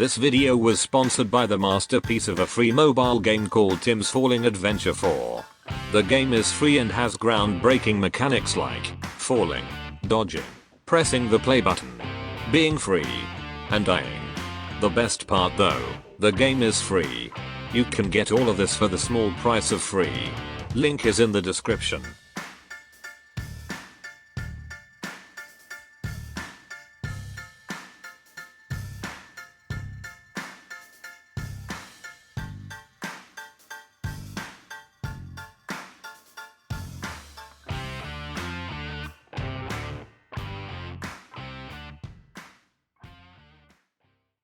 This video was sponsored by the masterpiece of a free mobile game called Tim's Falling Adventure 4. The game is free and has groundbreaking mechanics like falling, dodging, pressing the play button, being free, and dying. The best part though, the game is free. You can get all of this for the small price of free. Link is in the description.